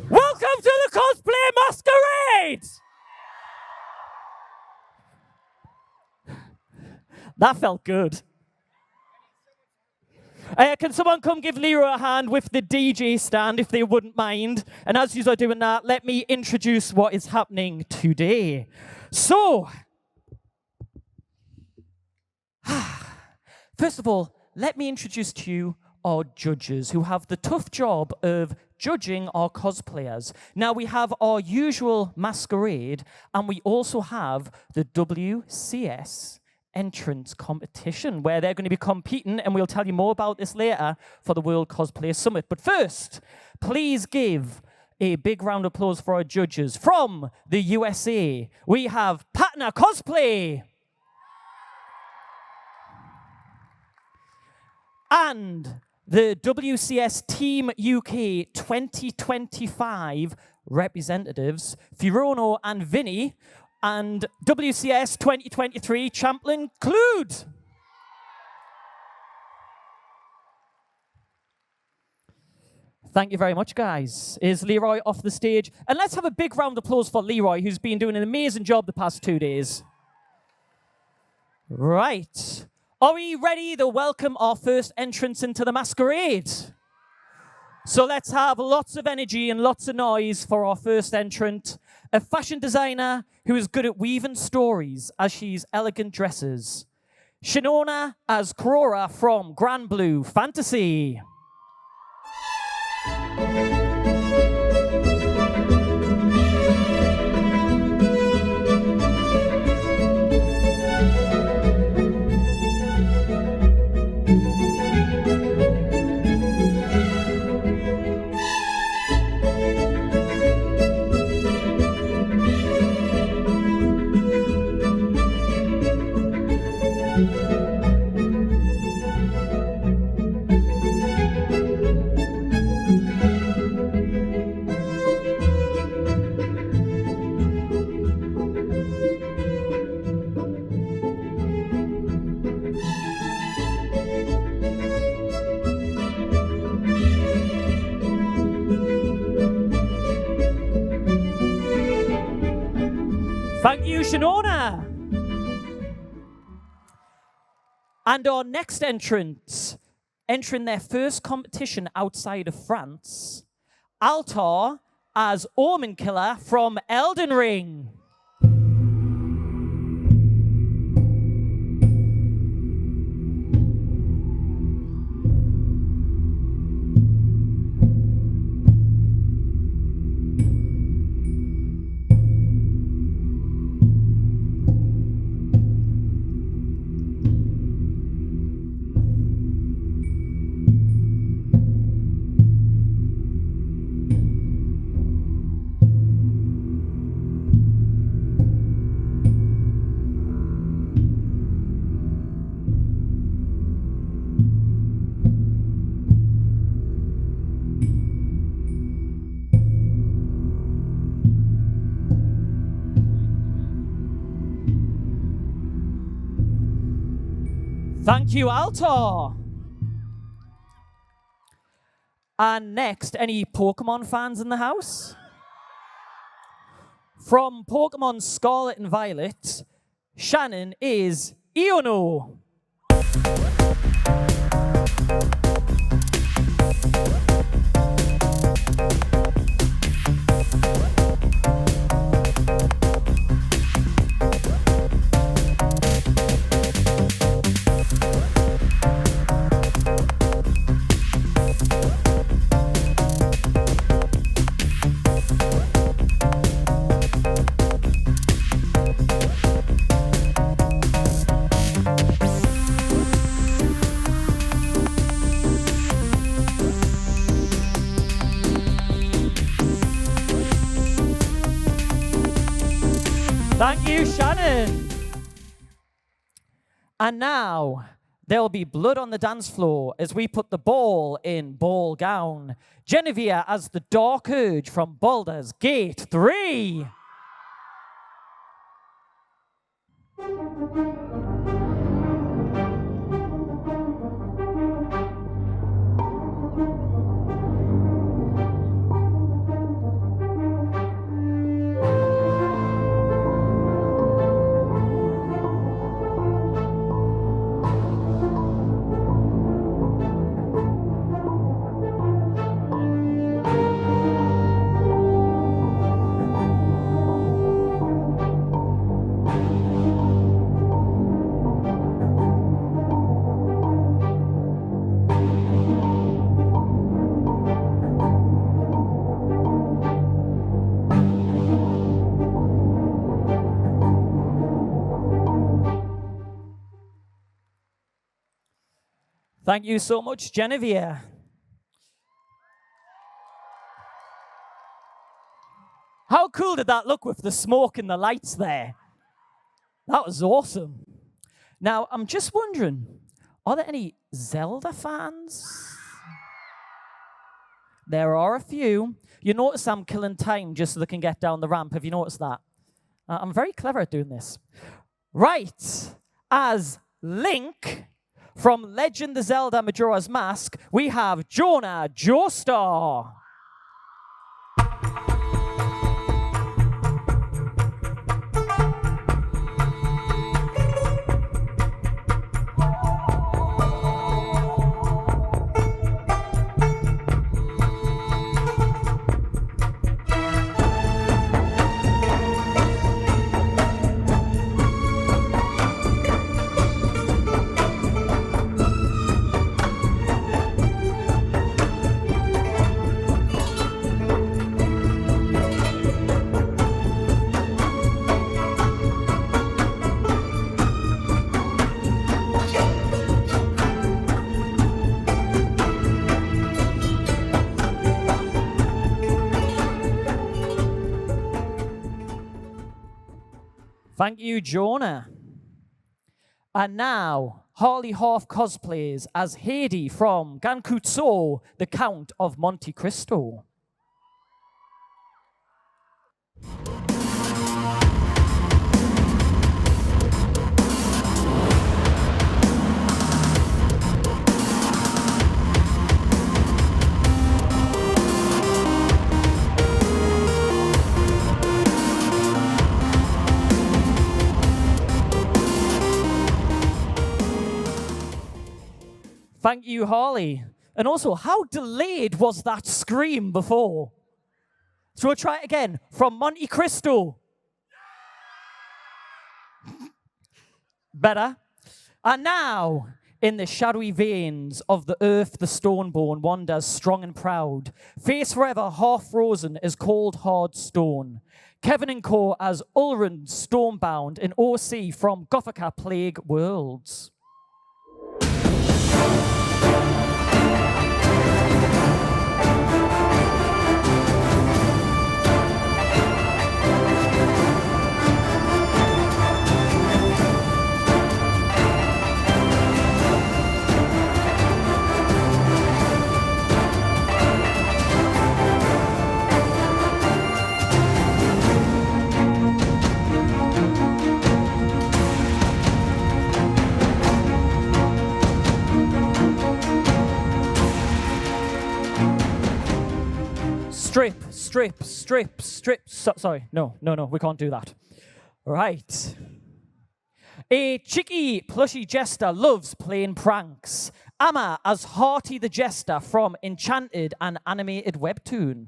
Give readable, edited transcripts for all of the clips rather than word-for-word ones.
Welcome to the Cosplay Masquerade! That felt good. Can someone come give Leroy a hand with the DJ stand, if they wouldn't mind? And as you are doing that, let me introduce what is happening today. So, first of all, let me introduce to you our judges who have the tough job of judging our cosplayers. Now, we have our usual masquerade, and we also have the WCS entrance competition, where they're going to be competing, and we'll tell you more about this later, for the World Cosplay Summit. But first, please give a big round of applause for our judges. From the USA, we have Patna Cosplay. And the WCS Team UK 2025 representatives, Firono and Vinny, and WCS 2023 champion, Clued. Thank you very much, guys. Is Leroy off the stage? And let's have a big round of applause for Leroy, who's been doing an amazing job the past 2 days. Right. Are we ready to welcome our first entrance into the masquerade? So let's have lots of energy and lots of noise for our first entrant, a fashion designer who is good at weaving stories as she's elegant dresses. Shinona as Krora from Grand Blue Fantasy. Thank you, Shinona. And our next entrant, entering their first competition outside of France, Altar as Omen Killer from Elden Ring. Thank you, Altar. And next, any Pokemon fans in the house? From Pokemon Scarlet and Violet, Shannon is Iono. Thank you, Shannon. And now, there'll be blood on the dance floor as we put the ball in ball gown. Genevieve as the Dark Urge from Baldur's Gate 3. Thank you so much, Genevieve. How cool did that look with the smoke and the lights there? That was awesome. Now, I'm just wondering, are there any Zelda fans? There are a few. You notice I'm killing time just so they can get down the ramp. Have you noticed that? I'm very clever at doing this. Right. As Link from Legend of Zelda Majora's Mask, we have Jonah Joestar. Thank you, Jonah. And now, Harley Half cosplays as Heidi from Gankutsu, the Count of Monte Cristo. Thank you, Harley. And also, how delayed was that scream before? So we'll try it again. From Monte Cristo. Better. And now, in the shadowy veins of the earth, the stoneborn wanders strong and proud. Face forever, half frozen, is cold, hard stone. Kevin and Co. as Ulrun, stormbound in OC from Gothica Plague Worlds. Strip. Sorry, no, we can't do that. Right. A cheeky, plushy jester loves playing pranks. Amma as Hearty the Jester from Enchanted and Animated Webtoon.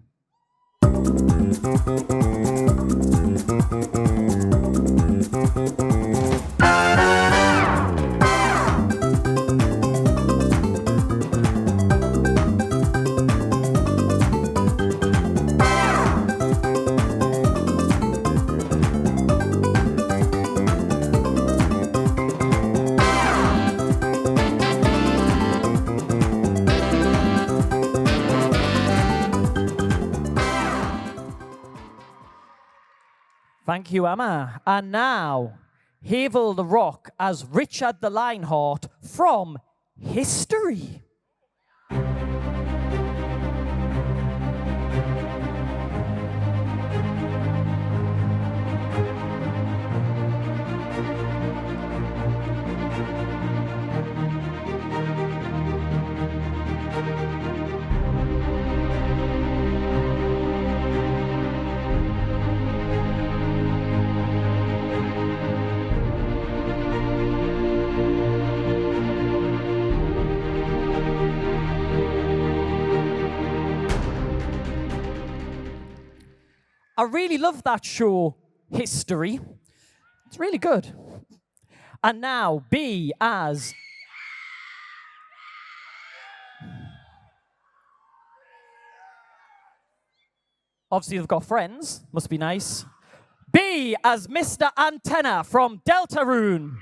Thank you, Emma. And now, Havel the Rock as Richard the Lionheart from History. I really love that show, History. It's really good. And now, B as... Obviously, they've got friends. Must be nice. B as Mr. Antenna from Deltarune.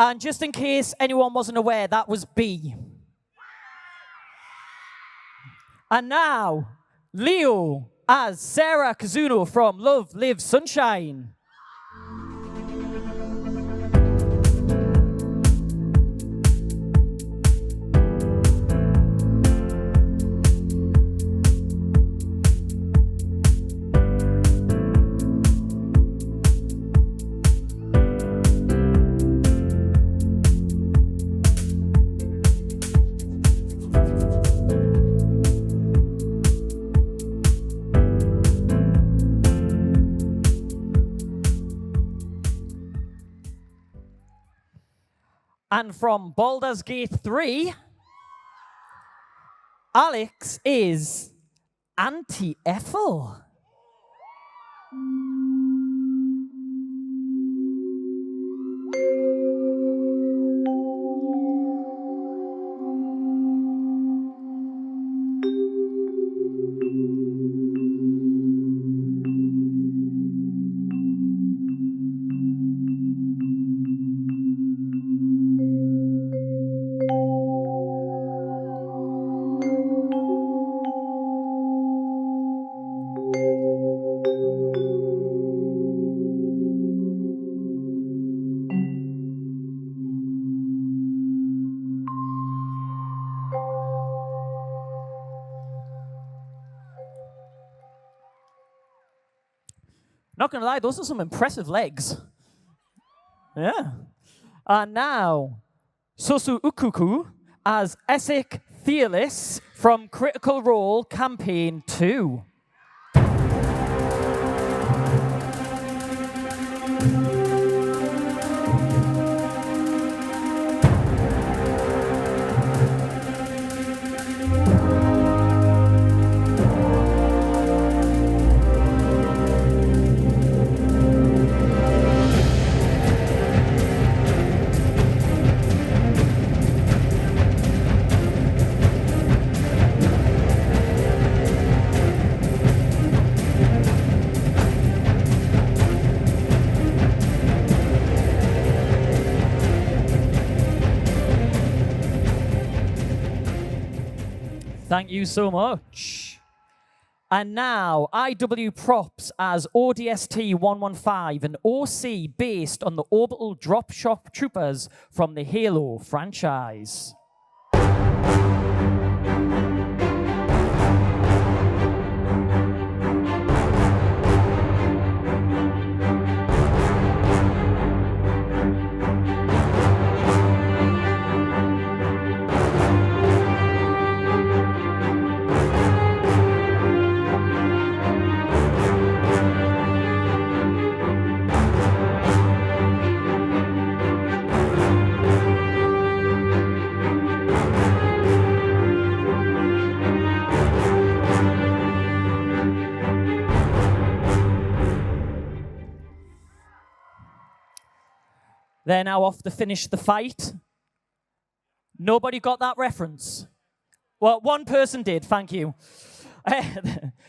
And just in case anyone wasn't aware, that was B. And now, Leo as Sarah Kazuno from Love, Live, Sunshine. And from Baldur's Gate 3, Alex is Auntie Ethel. Not gonna lie, those are some impressive legs. Yeah. And now, Sosu Ukuku as Essek Theolis from Critical Role Campaign 2. Thank you so much. And now, IW Props as ODST 115, an OC based on the Orbital Drop Shop Troopers from the Halo franchise. They're now off to finish the fight. Nobody got that reference? Well, one person did, thank you.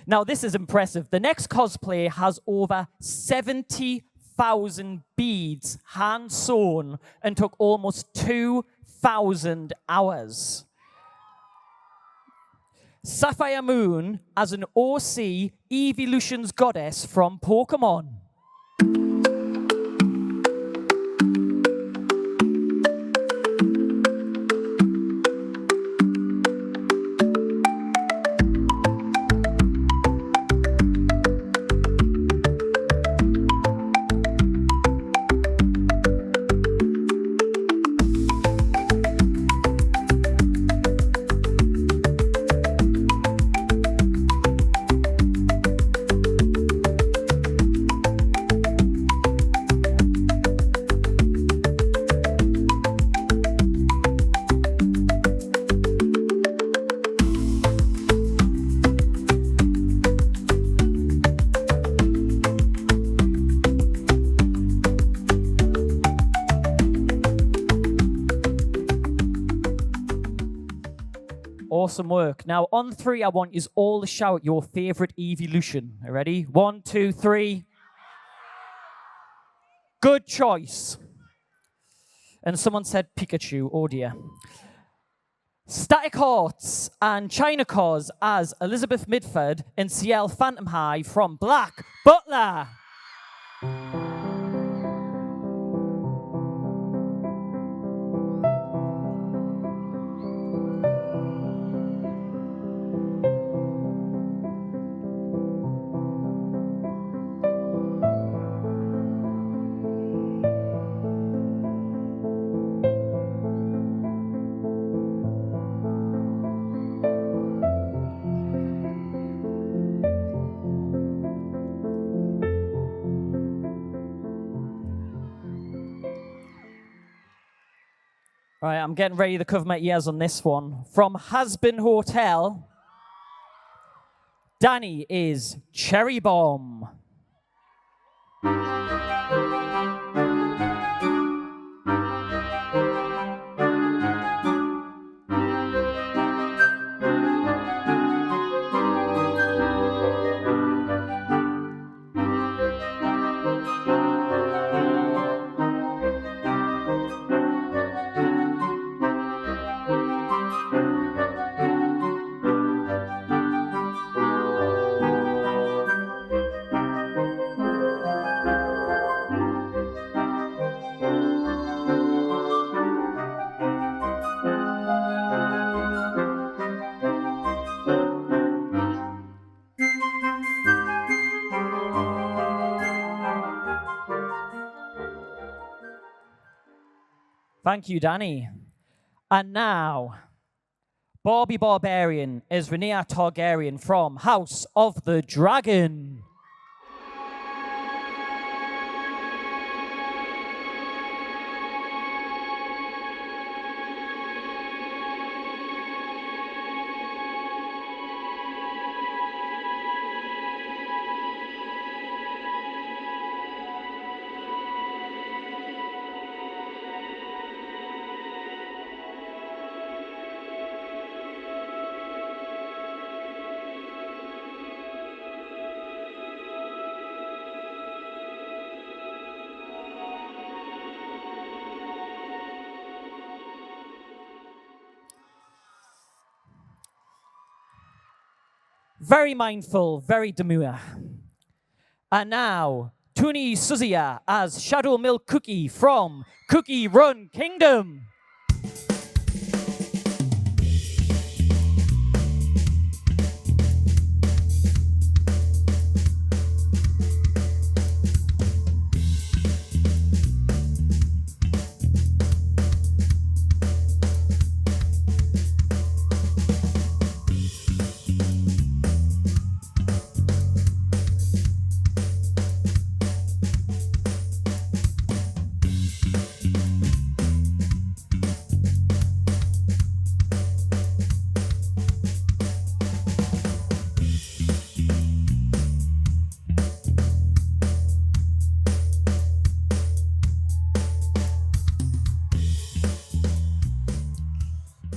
Now, this is impressive. The next cosplay has over 70,000 beads hand-sewn and took almost 2,000 hours. Sapphire Moon as an OC Evolutions goddess from Pokemon. Awesome work. Now, on 3, I want you all to shout your favorite evolution. Are you ready? 1, 2, 3. Good choice. And someone said Pikachu, oh dear. Static Hearts and China Cause as Elizabeth Midford in CL Phantom High from Black Butler. All right, I'm getting ready to cover my ears on this one. From Hasbin Hotel, Danny is Cherry Bomb. Thank you, Danny. And now, Barbie Barbarian is Rhaenyra Targaryen from House of the Dragon. Very mindful, very demure. And now, Tuni Suzuya as Shadow Milk Cookie from Cookie Run Kingdom.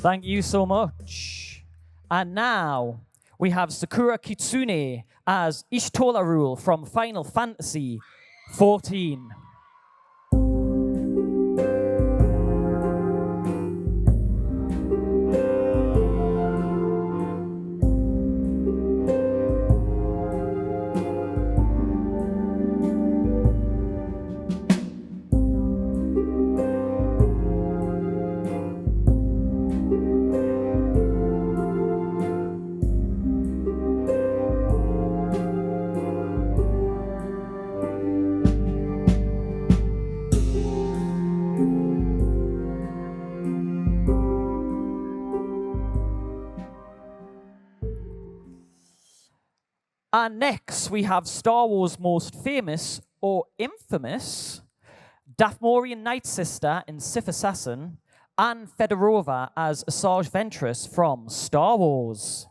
Thank you so much. And now we have Sakura Kitsune as Ishtola Rule from Final Fantasy XIV. And next, we have Star Wars' most famous or infamous Dathmorian Night Sister in Sith Assassin, and Fedorova as Asajj Ventress from Star Wars.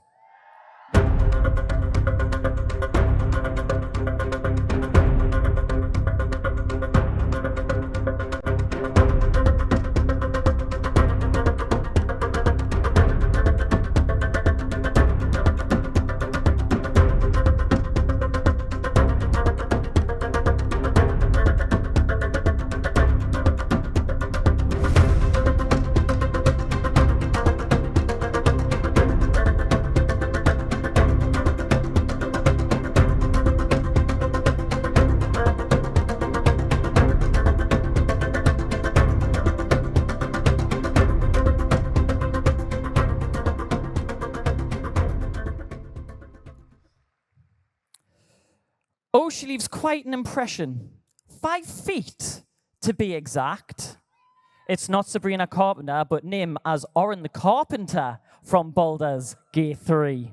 Oh, she leaves quite an impression. 5 feet, to be exact. It's not Sabrina Carpenter, but Nim as Oren the Carpenter from Baldur's Gate 3.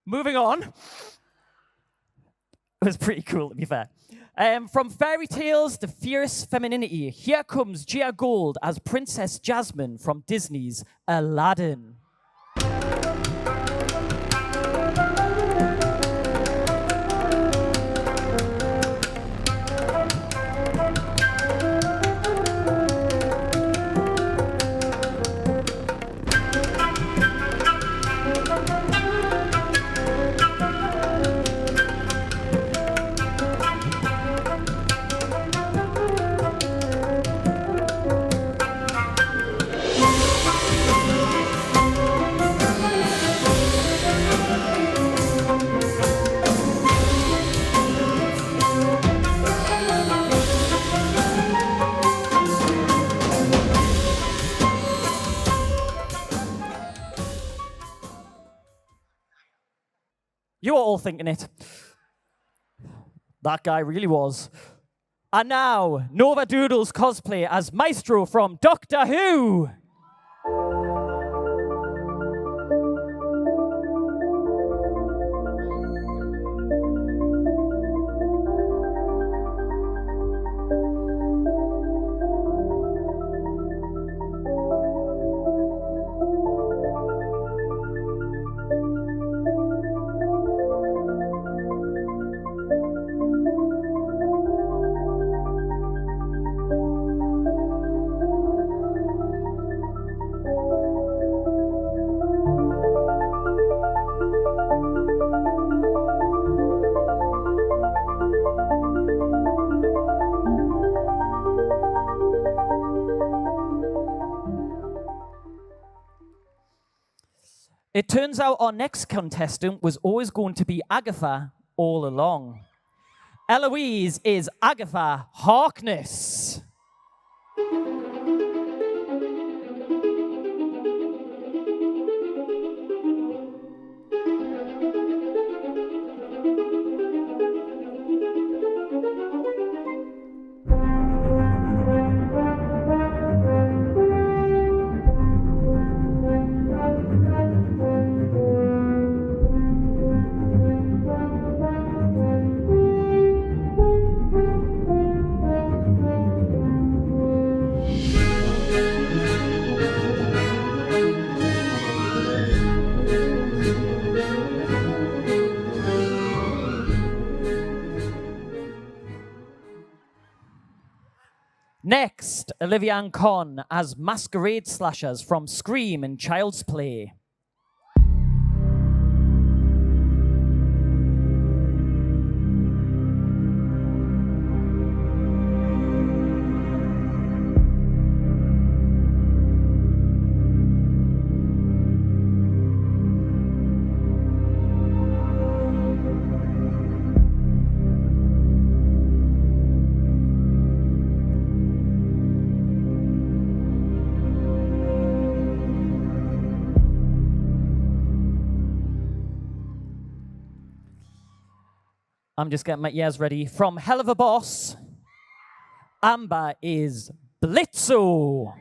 Moving on. It was pretty cool, to be fair. From fairy tales to fierce femininity, here comes Gia Gold as Princess Jasmine from Disney's Aladdin. You were all thinking it. That guy really was. And now, Nova Doodle's cosplay as Maestro from Doctor Who. It turns out our next contestant was always going to be Agatha all along. Eloise is Agatha Harkness. Next, Olivia and Con as masquerade slashers from Scream and Child's Play. I'm just getting my ears ready. From Hell of a Boss, Amber is Blitzo.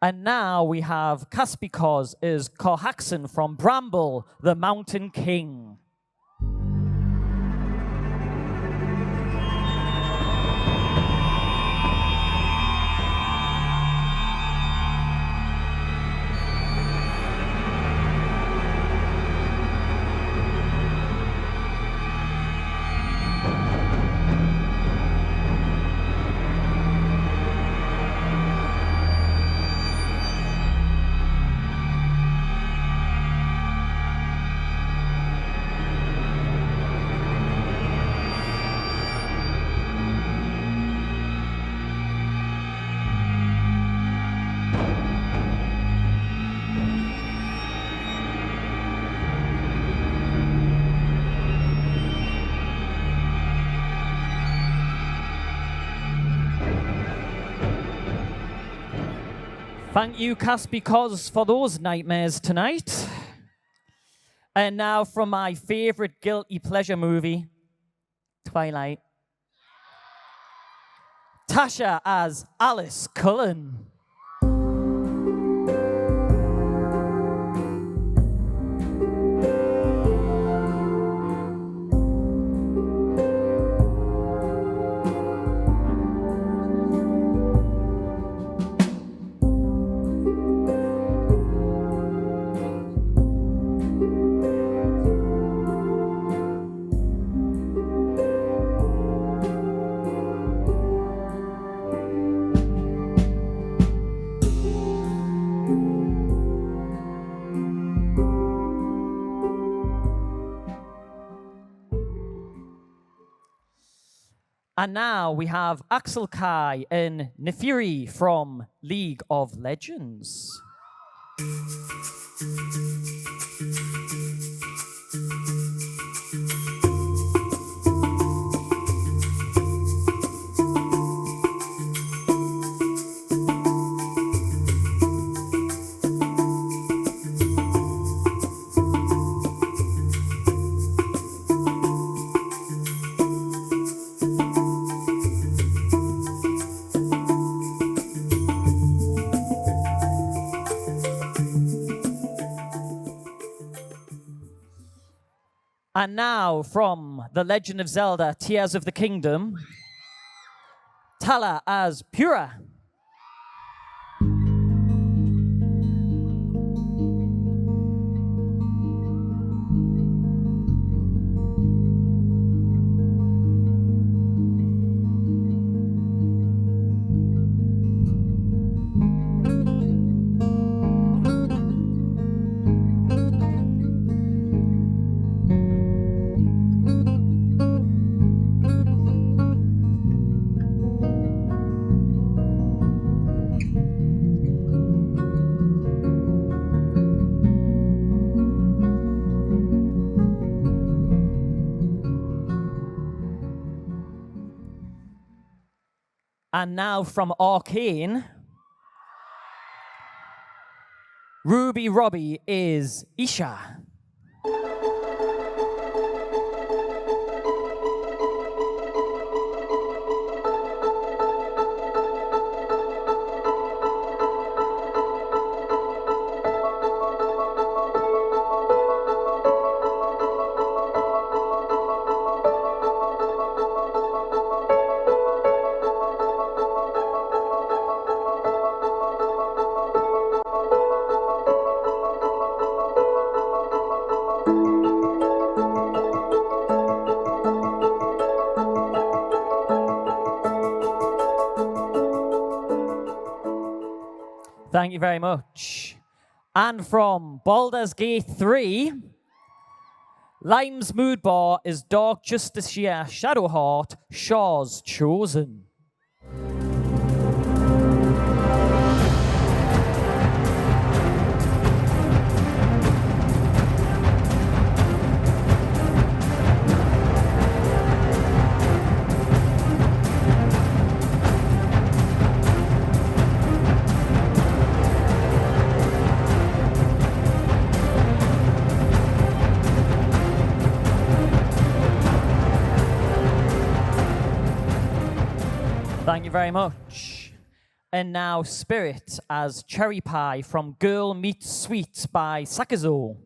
And now we have Caspicos as Corhaxon from Bramble, the Mountain King. Thank you, Caspicos, for those nightmares tonight. And now from my favorite guilty pleasure movie, Twilight. Tasha as Alice Cullen. And now we have Axel Kai and Nefiri from League of Legends. And now, from The Legend of Zelda, Tears of the Kingdom, Tala as Pura. And now from Arcane, Ruby Robbie is Isha. Thank you very much. And from Baldur's Gate 3, Lime's mood bar is Dark Justiciar Shadowheart, Shaw's Chosen. Thank you very much. And now Spirit as Cherry Pie from Girl Meets Sweet by Sakazo.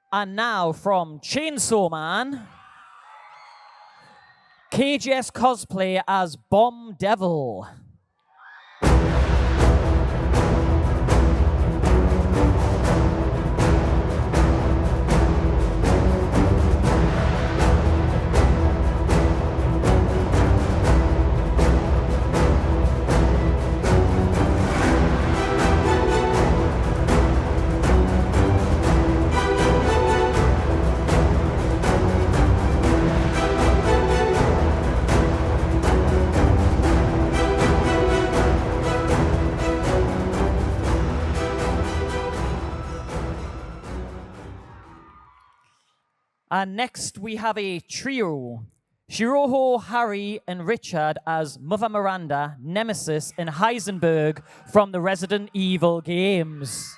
And now from Chainsaw Man, KGS Cosplay as Bomb Devil. And next we have a trio. Shiroho, Harry, and Richard as Mother Miranda, Nemesis, and Heisenberg from the Resident Evil games.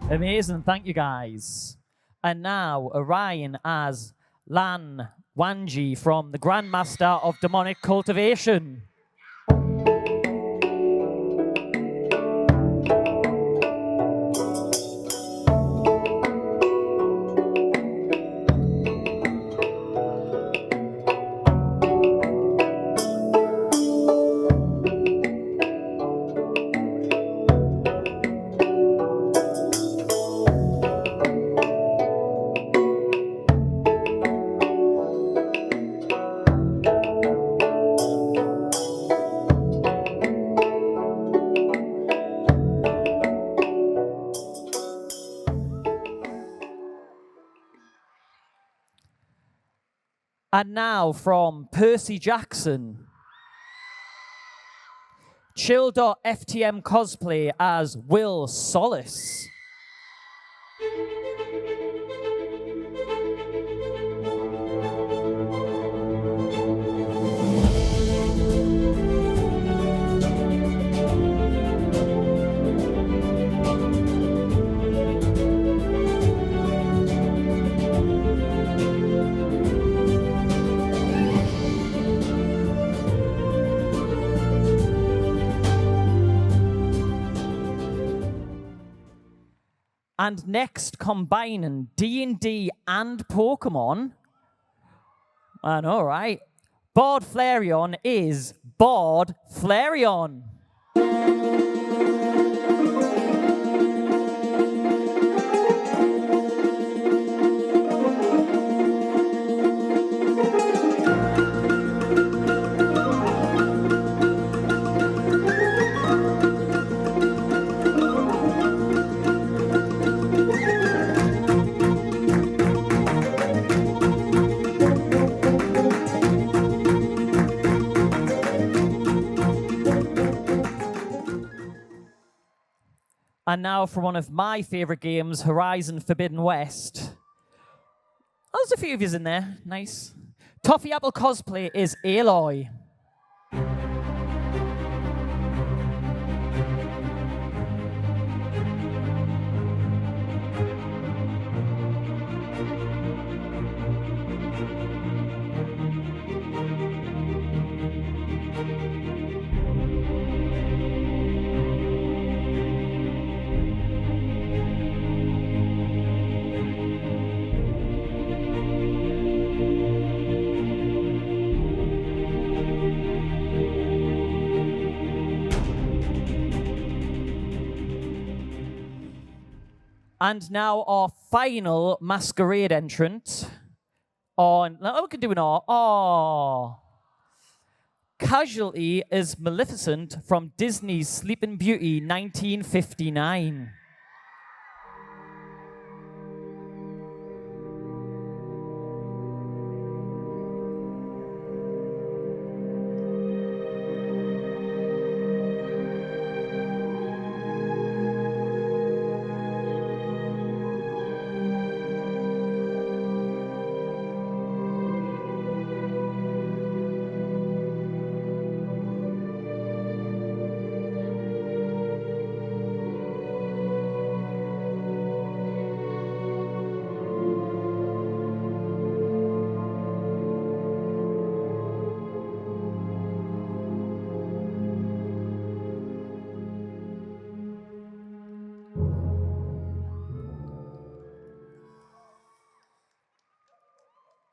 Amazing, thank you guys. And now Orion as Lan Wanji from the Grandmaster of Demonic Cultivation. And now from Percy Jackson, Chill.ftm Cosplay as Will Solace. And next, combining D&D and Pokemon. I know, right? Bard Flareon is Bard Flareon. And now for one of my favorite games, Horizon Forbidden West. Oh, there's a few of yous in there. Nice. Toffee Apple Cosplay is Aloy. And now our final masquerade entrant on, now we can do an R. Oh. Casualty is Maleficent from Disney's Sleeping Beauty 1959.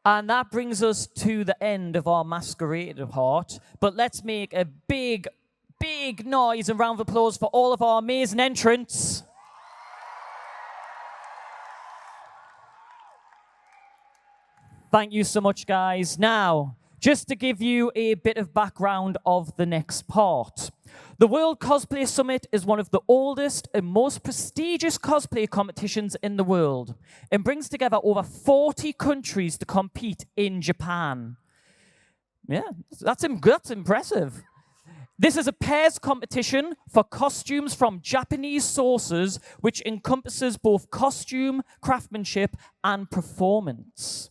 And that brings us to the end of our masquerade part. But let's make a big, big noise and round of applause for all of our amazing entrants. Thank you so much, guys. Now, just to give you a bit of background of the next part. The World Cosplay Summit is one of the oldest and most prestigious cosplay competitions in the world and brings together over 40 countries to compete in Japan. Yeah, that's impressive. This is a pairs competition for costumes from Japanese sources, which encompasses both costume, craftsmanship, and performance.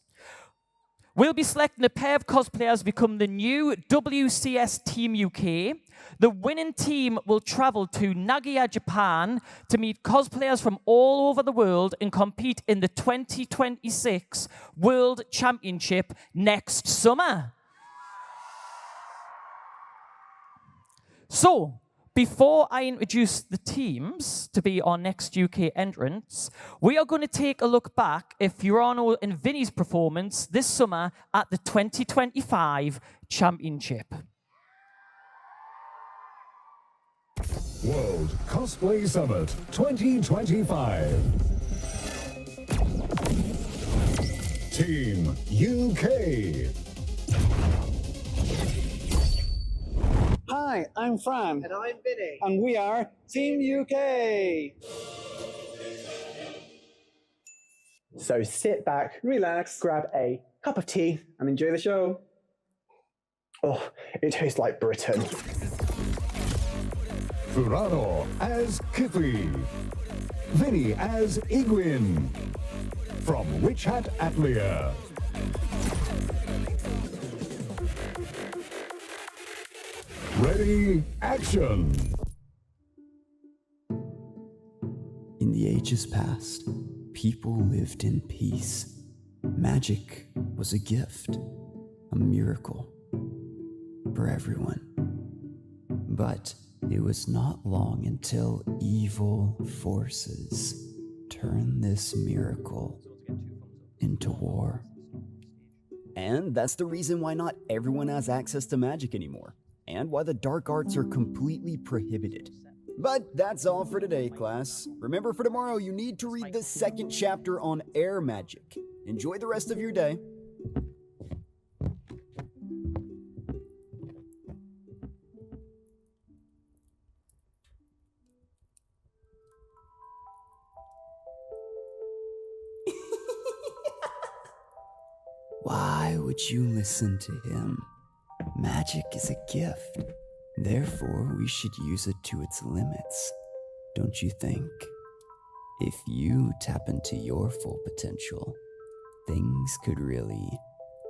We'll be selecting a pair of cosplayers to become the new WCS Team UK. The winning team will travel to Nagoya, Japan to meet cosplayers from all over the world and compete in the 2026 World Championship next summer. So, before I introduce the teams to be our next UK entrants, we are going to take a look back at Furano and Vinny's performance this summer at the 2025 Championship. World Cosplay Summit 2025. Team UK. Hi, I'm Fran. And I'm Vinny. And we are Team UK. So sit back, relax, grab a cup of tea, and enjoy the show. Oh, it tastes like Britain. Furano as Kiffy. Vinny as Igwin. From Witch Hat Atelier. Ready, action! In the ages past, people lived in peace. Magic was a gift, a miracle for everyone. But it was not long until evil forces turned this miracle into war. And that's the reason why not everyone has access to magic anymore, and why the dark arts are completely prohibited. But that's all for today, class. Remember, for tomorrow, you need to read the second chapter on air magic. Enjoy the rest of your day. Why would you listen to him? Magic is a gift. Therefore, we should use it to its limits, don't you think? If you tap into your full potential, things could really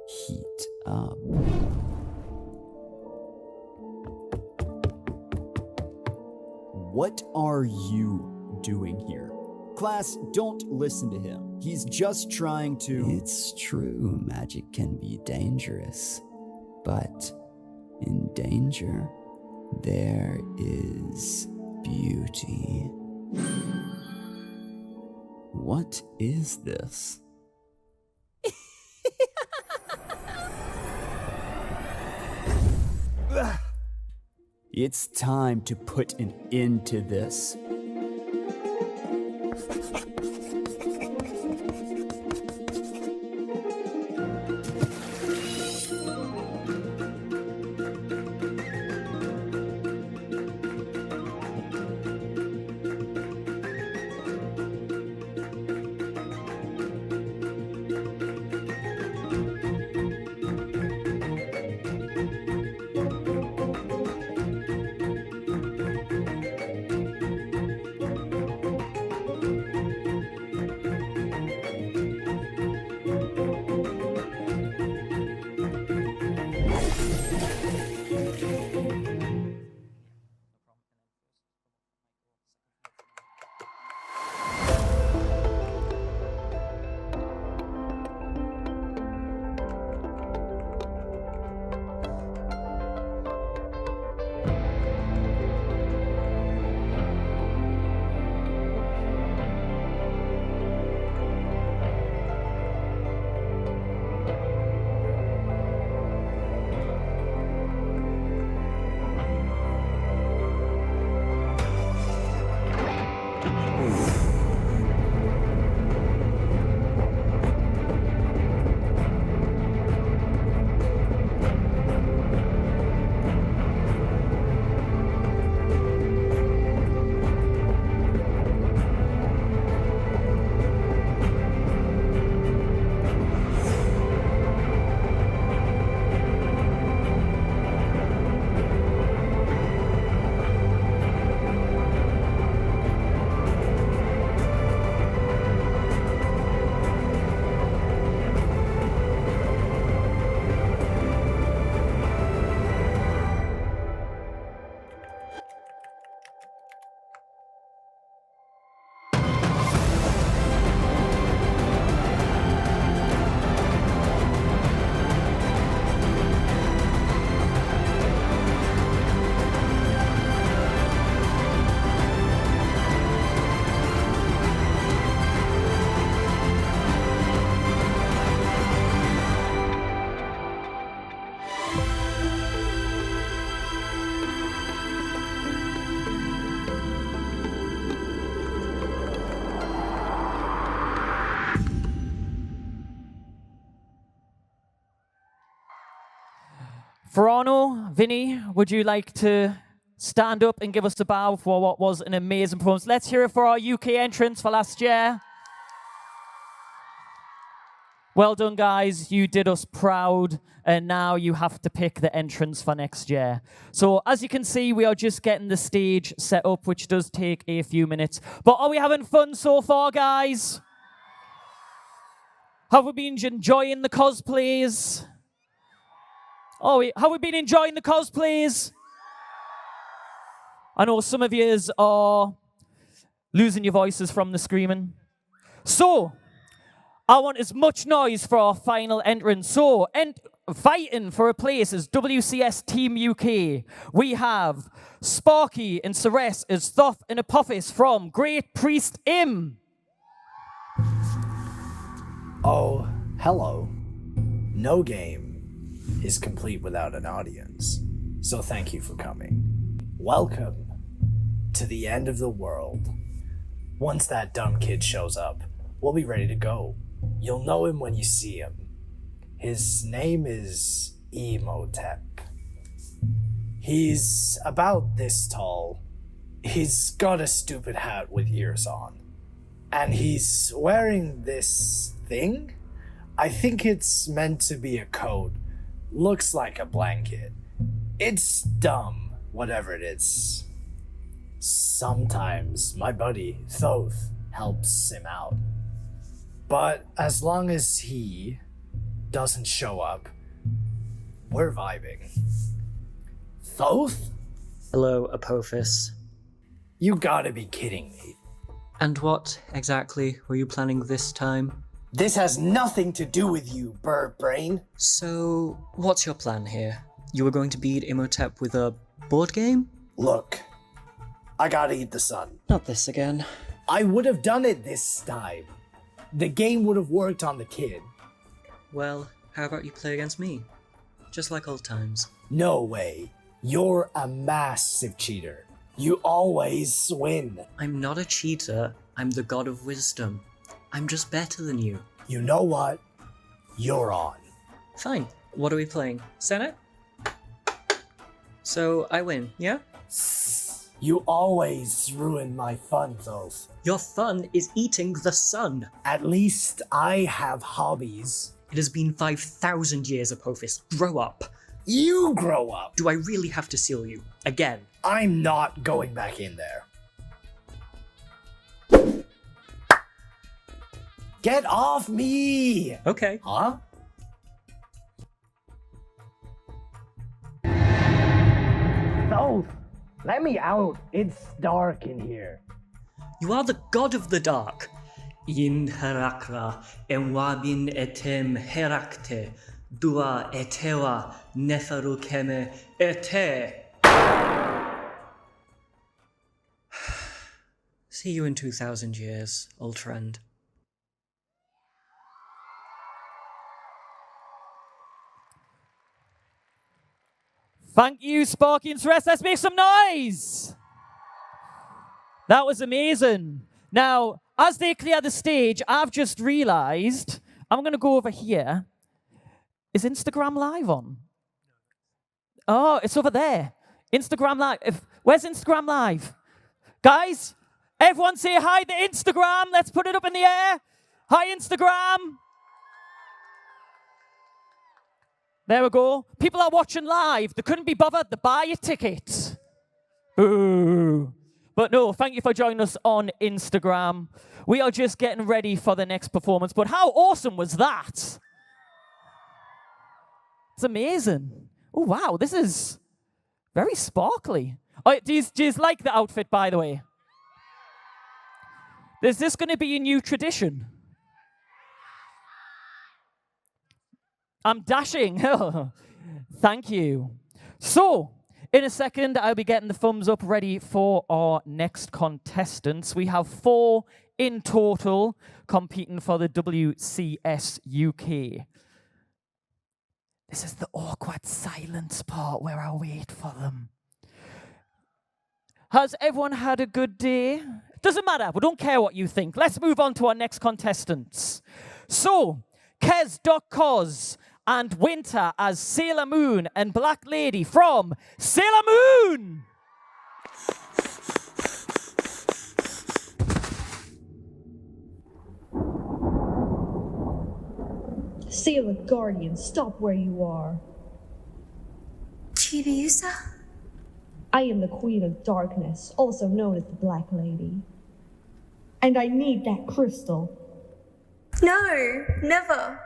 heat up. What are you doing here? Class, don't listen to him. He's just trying to... It's true, magic can be dangerous, but in danger, there is beauty. What is this? It's time to put an end to this. Ferrano, Vinny, would you like to stand up and give us a bow for what was an amazing performance? Let's hear it for our UK entrants for last year. Well done, guys. You did us proud, and now you have to pick the entrants for next year. So as you can see, we are just getting the stage set up, which does take a few minutes. But are we having fun so far, guys? Have we been enjoying the cosplays? Oh, have we been enjoying the cosplays? I know some of you are losing your voices from the screaming. So, I want as much noise for our final entrance. So, fighting for a place as WCS Team UK, we have Sparky and Ceres as Thoth and Apophis from Great Priest Im. Oh, hello. No game is complete without an audience, so thank you for coming. Welcome to the end of the world. Once that dumb kid shows up, we'll be ready to go. You'll know him when you see him. His name is Emotep. He's about this tall. He's got a stupid hat with ears on. And he's wearing this thing? I think it's meant to be a coat. Looks like a blanket. It's dumb, whatever it is. Sometimes my buddy, Thoth, helps him out. But as long as he doesn't show up, we're vibing. Thoth? Hello, Apophis. You gotta be kidding me. And what exactly were you planning this time? This has nothing to do with you, bird brain. So, what's your plan here? You were going to beat Imhotep with a board game? Look, I gotta eat the sun. Not this again. I would have done it this time. The game would have worked on the kid. Well, how about you play against me? Just like old times. No way. You're a massive cheater. You always win. I'm not a cheater. I'm the god of wisdom. I'm just better than you. You know what? You're on. Fine. What are we playing? Senate? So, I win, yeah? You always ruin my fun, Thoth. Your fun is eating the sun. At least I have hobbies. It has been 5,000 years, Apophis. Grow up. You grow up. Do I really have to seal you? Again? I'm not going back in there. Get off me! Okay. Huh? Thoth, let me out. It's dark in here. You are the god of the dark. In Herakra, Enwabin etem Herakte, Dua etewa Neferukeme ete. See you in 2,000 years, old friend. Thank you, Sparky and Ceres. Let's make some noise. That was amazing. Now, as they clear the stage, I've just realized I'm going to go over here. Is Instagram Live on? Oh, it's over there. Instagram Live. Where's Instagram Live? Guys, everyone say hi to Instagram. Let's put it up in the air. Hi, Instagram. There we go. People are watching live. They couldn't be bothered to buy a ticket. Boo. But no, thank you for joining us on Instagram. We are just getting ready for the next performance. But how awesome was that? It's amazing. Oh, wow, this is very sparkly. Oh, do you like the outfit, by the way? Is this going to be a new tradition? I'm dashing. Thank you. So, in a second, I'll be getting the thumbs up ready for our next contestants. We have 4 in total competing for the WCS UK. This is the awkward silence part where I wait for them. Has everyone had a good day? Doesn't matter. We don't care what you think. Let's move on to our next contestants. So, Kez.Cos and Winter as Sailor Moon and Black Lady from Sailor Moon. Sailor Guardian, stop where you are. Chibiusa? I am the Queen of Darkness, also known as the Black Lady. And I need that crystal. No, never.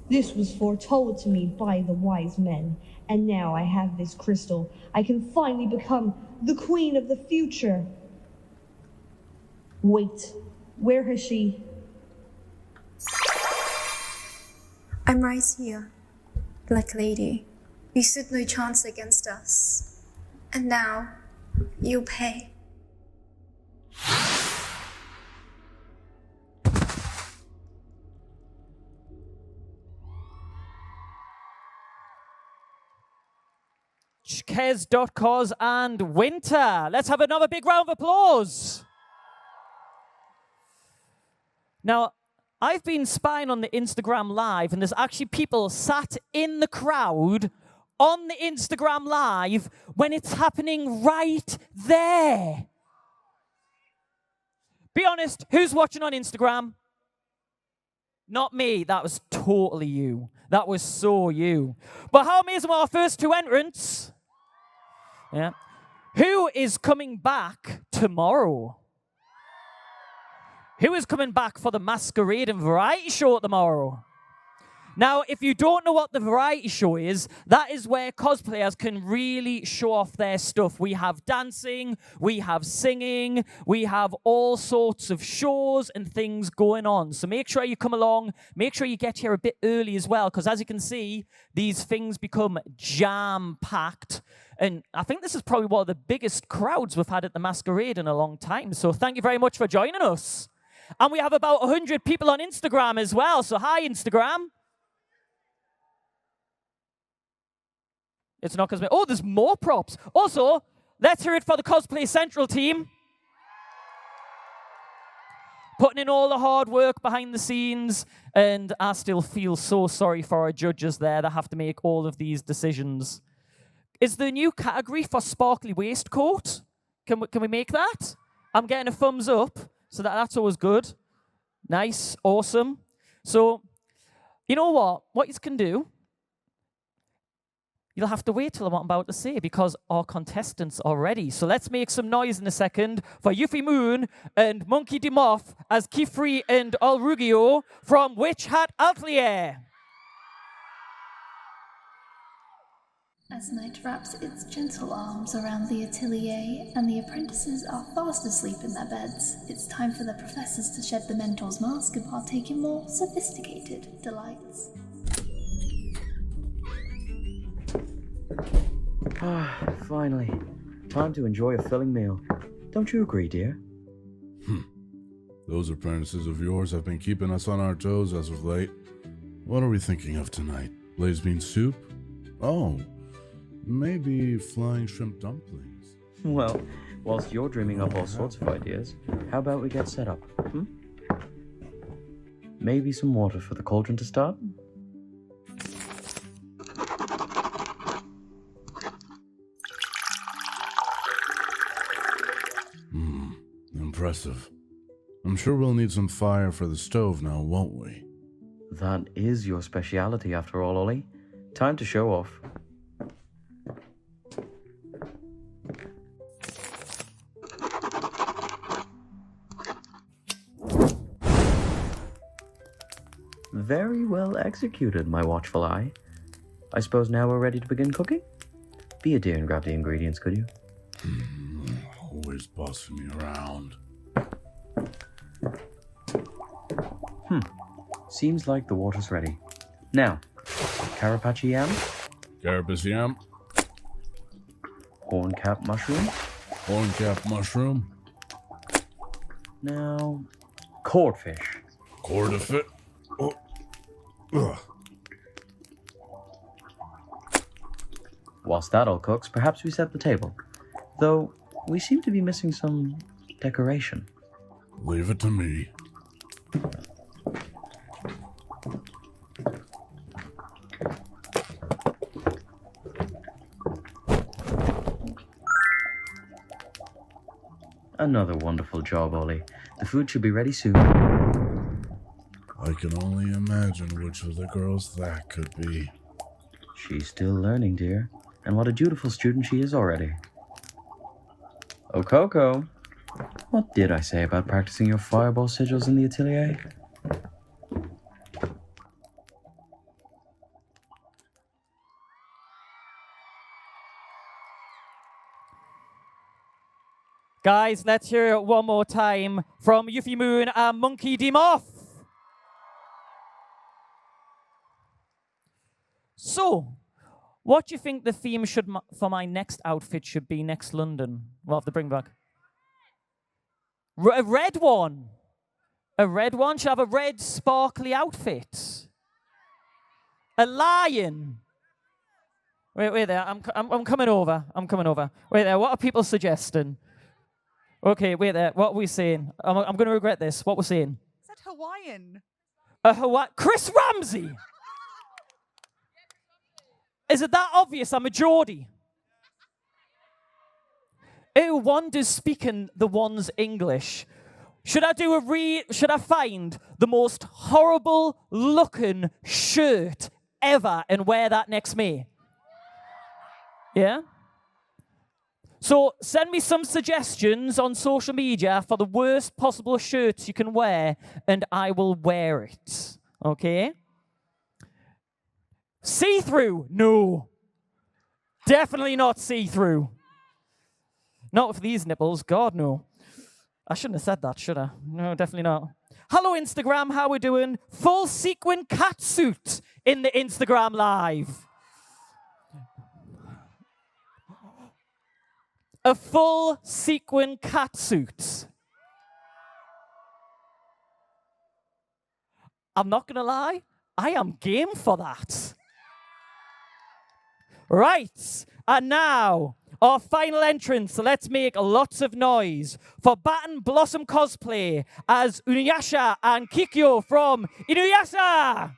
This was foretold to me by the wise men, and now I have this crystal. I can finally become the queen of the future. Wait, where has she? I'm right here, Black Lady. You stood no chance against us. And now, you'll pay. Kez.Cos and Winter. Let's have another big round of applause. Now, I've been spying on the Instagram Live, and there's actually people sat in the crowd on the Instagram Live when it's happening right there. Be honest, who's watching on Instagram? Not me. That was totally you. That was so you. But how amazing were our first 2 entrants? Yeah. Who is coming back tomorrow? Who is coming back for the Masquerade and Variety Show tomorrow? Now, if you don't know what the variety show is, that is where cosplayers can really show off their stuff. We have dancing, we have singing, we have all sorts of shows and things going on. So make sure you come along, make sure you get here a bit early as well, because as you can see, these things become jam-packed. And I think this is probably one of the biggest crowds we've had at the Masquerade in a long time. So thank you very much for joining us. And we have about 100 people on Instagram as well. So hi, Instagram. It's not cosplay. Oh, there's more props. Also, let's hear it for the Cosplay Central team. putting in all the hard work behind the scenes, and I still feel so sorry for our judges there that have to make all of these decisions. Is there a new category for sparkly waistcoat? Can we make that? I'm getting a thumbs up, so that's always good. Nice, awesome. So, you know what? What you can do, you'll have to wait till what I'm about to say because our contestants are ready. So let's make some noise in a second for Yuffie Moon and Monkey D. Moth as Kifri and Alrugio from Witch Hat Atelier. As night wraps its gentle arms around the atelier and the apprentices are fast asleep in their beds, it's time for the professors to shed the mentor's mask and partake in more sophisticated delights. Finally. Time to enjoy a filling meal. Don't you agree, dear? Those apprentices of yours have been keeping us on our toes as of late. What are we thinking of tonight? Blaze bean soup? Oh, maybe flying shrimp dumplings. Well, whilst you're dreaming up all sorts of ideas, how about we get set up, Maybe some water for the cauldron to start? Impressive. I'm sure we'll need some fire for the stove now, won't we? That is your speciality after all, Ollie. Time to show off. Very well executed, my watchful eye. I suppose now we're ready to begin cooking? Be a dear and grab the ingredients, could you? Always bossing me around. Seems like the water's ready. Now, carapace yam, Carapace yam, horncap mushroom. horncap mushroom, Now, codfish. cordifit. Oh. Ugh. Whilst that all cooks, perhaps we set the table. Though, we seem to be missing some decoration. Leave it to me. Another wonderful job, Ollie. The food should be ready soon. I can only imagine which of the girls that could be. She's still learning, dear. And what a dutiful student she is already. Oh, Coco. What did I say about practicing your fireball sigils in the atelier? Guys, let's hear it one more time from Yuffie Moon and Monkey D. Moth. So, what do you think the theme for my next outfit should be next London? We'll have to bring back. A red one. A red one should have a red sparkly outfit. A lion. Wait there. I'm coming over. I'm coming over. Wait there. What are people suggesting? Okay, wait there. What are we saying? I'm going to regret this. What we're saying? Is that Hawaiian? Chris Ramsey. Is it that obvious? I'm a Geordie. Who wonders speaking the one's English? Should I find the most horrible looking shirt ever and wear that next May? Yeah? So send me some suggestions on social media for the worst possible shirts you can wear, and I will wear it. Okay? See-through? No. Definitely not see-through. Not with these nipples. God, no. I shouldn't have said that, should I? No, definitely not. Hello, Instagram. How we doing? Full sequin catsuit in the Instagram Live. A full sequin catsuit. I'm not going to lie. I am game for that. Right. And now, our final entrance, so let's make lots of noise for Baton Blossom Cosplay as Inuyasha and Kikyo from Inuyasha!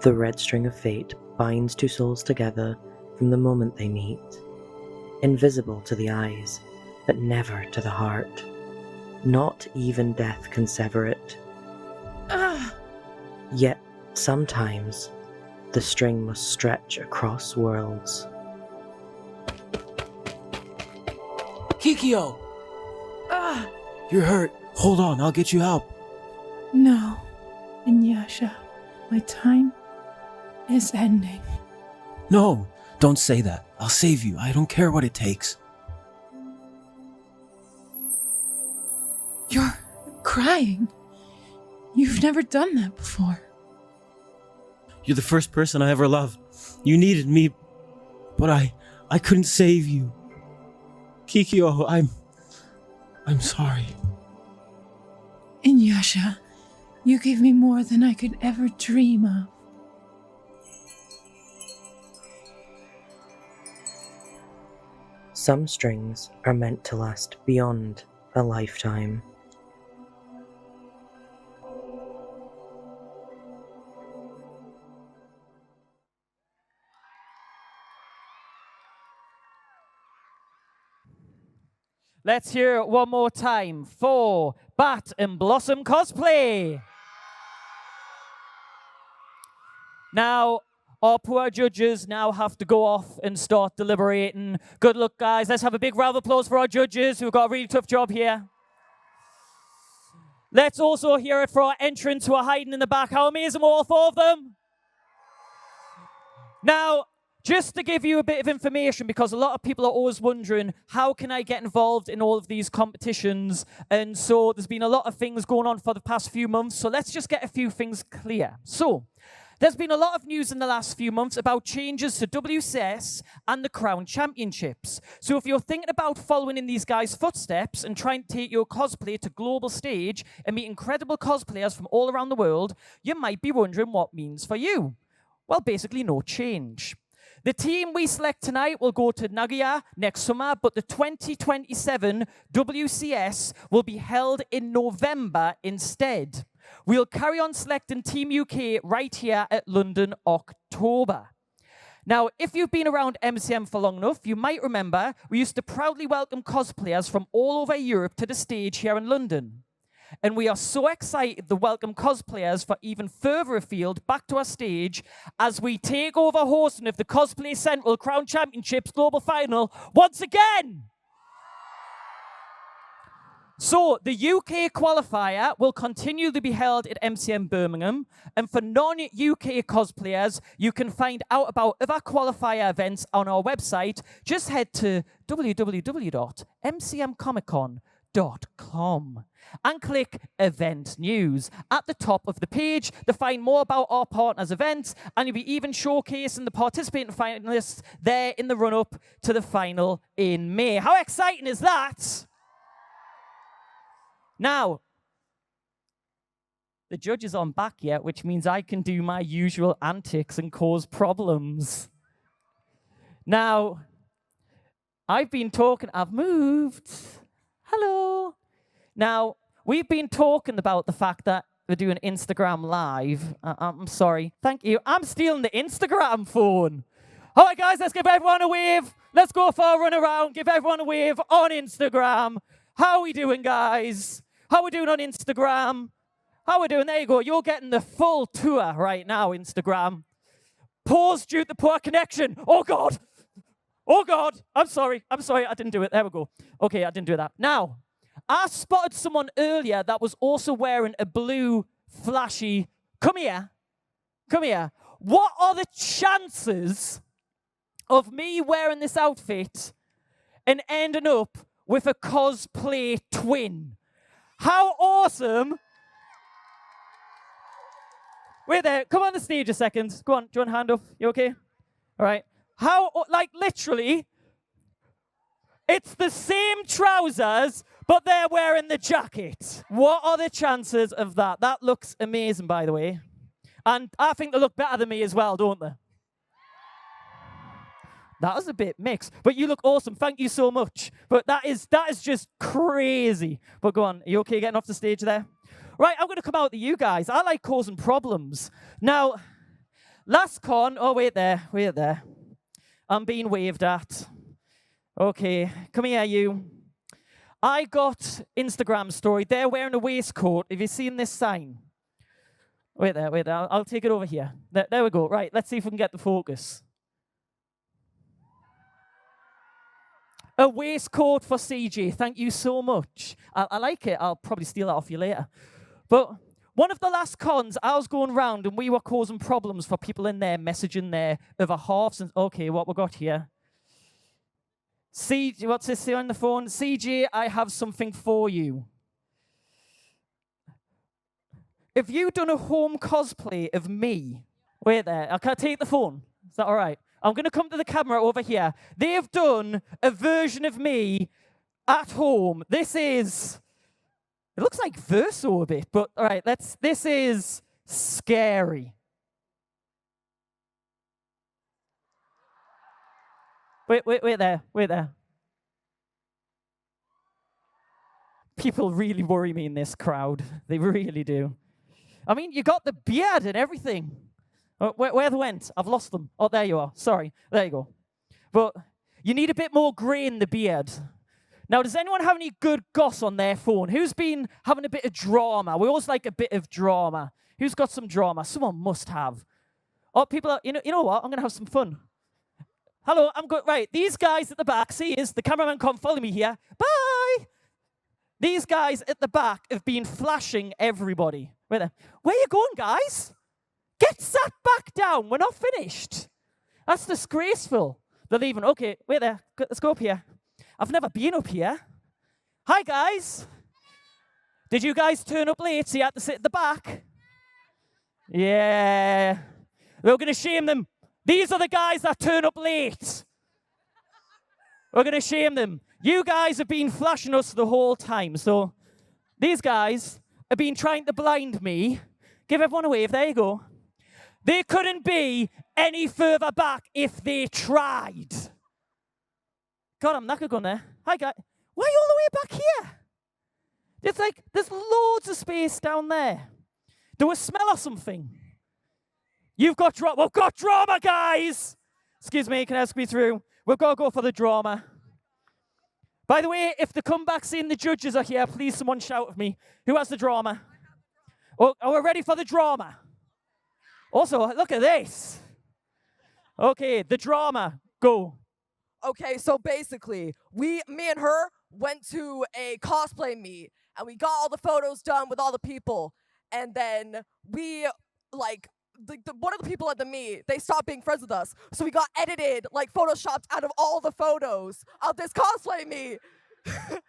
The red string of fate binds two souls together from the moment they meet, invisible to the eyes, but never to the heart. Not even death can sever it. Yet, sometimes, the string must stretch across worlds. Kikyo! You're hurt. Hold on, I'll get you help. No, Inuyasha, my time is ending. No, don't say that. I'll save you. I don't care what it takes. You're crying. You've never done that before. You're the first person I ever loved. You needed me, but I couldn't save you. Kikyo, I'm sorry. Inuyasha, you gave me more than I could ever dream of. Some strings are meant to last beyond a lifetime. Let's hear it one more time for Bat and Blossom Cosplay. Now, our poor judges now have to go off and start deliberating. Good luck, guys. Let's have a big round of applause for our judges who've got a really tough job here. Let's also hear it for our entrants who are hiding in the back. How amazing were all four of them? Now, just to give you a bit of information, because a lot of people are always wondering, how can I get involved in all of these competitions? And so there's been a lot of things going on for the past few months. So let's just get a few things clear. So there's been a lot of news in the last few months about changes to WCS and the Crown Championships. So if you're thinking about following in these guys' footsteps and trying to take your cosplay to global stage and meet incredible cosplayers from all around the world, you might be wondering what it means for you. Well, basically no change. The team we select tonight will go to Nagoya next summer, but the 2027 WCS will be held in November instead. We'll carry on selecting Team UK right here at London, October. Now, if you've been around MCM for long enough, you might remember we used to proudly welcome cosplayers from all over Europe to the stage here in London. And we are so excited to welcome cosplayers for even further afield back to our stage as we take over hosting of the Cosplay Central Crown Championships Global Final once again. So the UK qualifier will continue to be held at MCM Birmingham, and for non-UK cosplayers, you can find out about other qualifier events on our website. Just head to www.mcmcomiccon.com and click Event News. At the top of the page, to find more about our partners' events, and you'll be even showcasing the participating finalists there in the run-up to the final in May. How exciting is that? Now, the judges aren't back yet, which means I can do my usual antics and cause problems. Now, I've moved. Hello. Now, we've been talking about the fact that we're doing Instagram Live. I'm sorry. Thank you. I'm stealing the Instagram phone. All right, guys, let's give everyone a wave. Let's go for a run around. Give everyone a wave on Instagram. How are we doing, guys? How are we doing on Instagram? How are we doing? There you go. You're getting the full tour right now, Instagram. Pause due to poor connection. Oh, God. Oh, God. I'm sorry. I didn't do it. There we go. Okay, I didn't do that. Now, I spotted someone earlier that was also wearing a blue, flashy... Come here. What are the chances of me wearing this outfit and ending up with a cosplay twin? How awesome. Wait there. Come on the stage a second. Go on. Do you want a hand up? You okay? All right. How, like, literally, It's the same trousers, but they're wearing the jacket. What are the chances of that? That looks amazing, by the way. And I think they look better than me as well, don't they? That was a bit mixed, but you look awesome. Thank you so much. But that is just crazy. But go on, are you okay getting off the stage there? Right, I'm going to come out to you guys. I like causing problems. Now, last con, oh, wait there. I'm being waved at. Okay, come here, you. I got Instagram story. They're wearing a waistcoat. Have you seen this sign? Wait there. I'll take it over here. There we go. Right, let's see if we can get the focus. A waistcoat for CJ. Thank you so much. I like it. I'll probably steal that off you later. But one of the last cons, I was going round and we were causing problems for people in there, messaging their other halves. And okay, what we got here? CJ, what's this here on the phone? CJ, I have something for you. Have you done a home cosplay of me? Wait there. Can I take the phone? Is that all right? I'm going to come to the camera over here. They have done a version of me at home. It looks like Verso a bit, but all right, this is scary. Wait there. People really worry me in this crowd. They really do. I mean, you got the beard and everything. Where they went? I've lost them. Oh, there you are. Sorry. There you go. But you need a bit more grey in the beard. Now, does anyone have any good goss on their phone? Who's been having a bit of drama? We always like a bit of drama. Who's got some drama? Someone must have. Oh, people are, you know what? I'm going to have some fun. Hello, I'm good. Right, these guys at the back, see, the cameraman can't follow me here. Bye! These guys at the back have been flashing everybody. Wait there. Where you going, guys? Get sat back down. We're not finished. That's disgraceful. They're leaving. Okay, wait there. Let's go up here. I've never been up here. Hi, guys. Did you guys turn up late so you had to sit at the back? Yeah. We're going to shame them. These are the guys that turn up late. We're going to shame them. You guys have been flashing us the whole time. So these guys have been trying to blind me. Give everyone a wave. There you go. They couldn't be any further back if they tried. God, I'm not going there. Hi, guys. Why are you all the way back here? There's loads of space down there. Do we smell or something? We've got drama, guys. Excuse me, can I ask me through? We've got to go for the drama. By the way, if the comeback scene, the judges are here, please someone shout at me. Who has the drama? Oh, are we ready for the drama? Also, look at this. Okay, the drama. Go. Okay, so basically, me and her went to a cosplay meet, and we got all the photos done with all the people, and then we, one of the people at the meet, they stopped being friends with us, so we got edited, photoshopped out of all the photos of this cosplay meet. They edited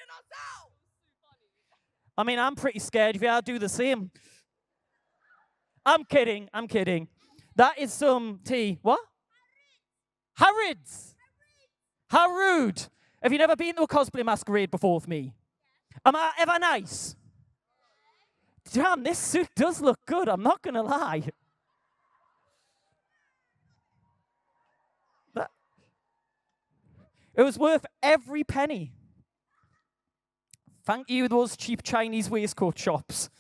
us out! I mean, I'm pretty scared if I'll do the same. I'm kidding. That is some tea. What? Harrods. How rude. Have you never been to a cosplay masquerade before with me? Am I ever nice? Damn, this suit does look good. I'm not going to lie. It was worth every penny. Thank you, those cheap Chinese waistcoat shops.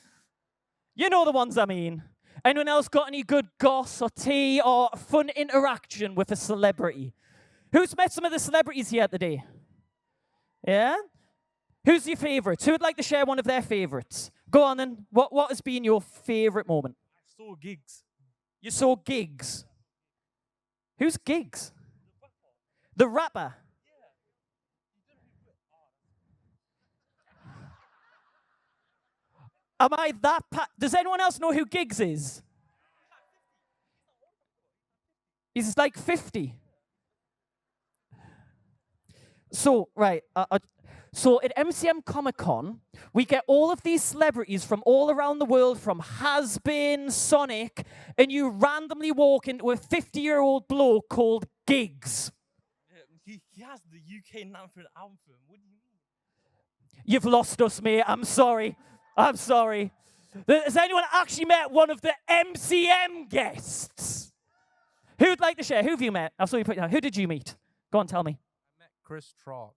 You know the ones I mean. Anyone else got any good goss or tea or fun interaction with a celebrity? Who's met some of the celebrities here today? Yeah? Who's your favourites? Who would like to share one of their favourites? Go on then. What has been your favourite moment? I saw Gigs. You saw Gigs? Who's Gigs? The rapper. Am I that Does anyone else know who Gigs is? He's like 50. So, right. So at MCM Comic-Con, we get all of these celebrities from all around the world, from Has-Been, Sonic, and you randomly walk into a 50-year-old bloke called Gigs. He has the UK national anthem. What do you mean? You've lost us, mate. I'm sorry. I'm sorry. Has anyone actually met one of the MCM guests? Who'd like to share? Who have you met? I saw you put it down. Who did you meet? Go on, tell me. I met Chris Trott.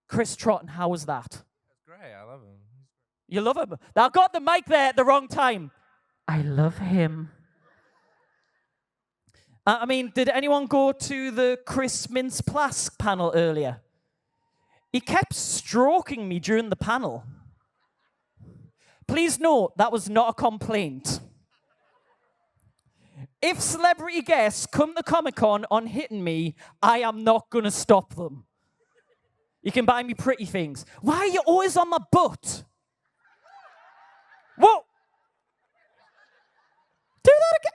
Chris Trott, and how was that? That's great. I love him. You love him? Now, I got the mic there at the wrong time. I love him. I mean, did anyone go to the Chris Mintz-Plask panel earlier? He kept stroking me during the panel. Please note, that was not a complaint. If celebrity guests come to Comic-Con on hitting me, I am not going to stop them. You can buy me pretty things. Why are you always on my butt? Whoa! Do that again.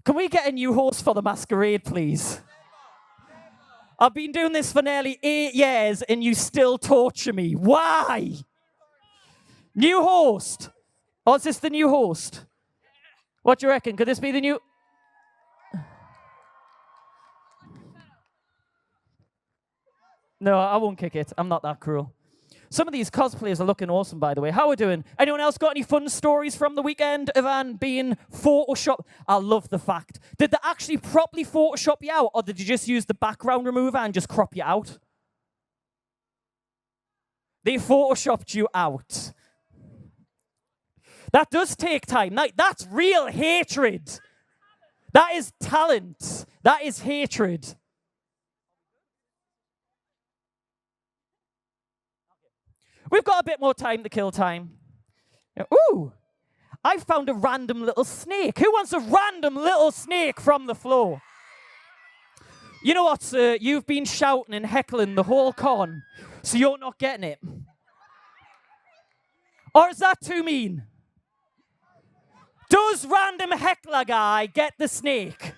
Can we get a new host for the Masquerade, please? I've been doing this for nearly 8 years and you still torture me. Why? New host. Oh, is this the new host? What do you reckon? Could this be the new... No, I won't kick it. I'm not that cruel. Some of these cosplayers are looking awesome, by the way. How are we doing? Anyone else got any fun stories from the weekend, Ivan, being Photoshopped? I love the fact. Did they actually properly Photoshop you out, or did you just use the background remover and just crop you out? They Photoshopped you out. That does take time. That's real hatred. That is talent. That is hatred. We've got a bit more time to kill time. Ooh, I found a random little snake. Who wants a random little snake from the floor? You know what, sir? You've been shouting and heckling the whole con, so you're not getting it. Or is that too mean? Does random heckler guy get the snake?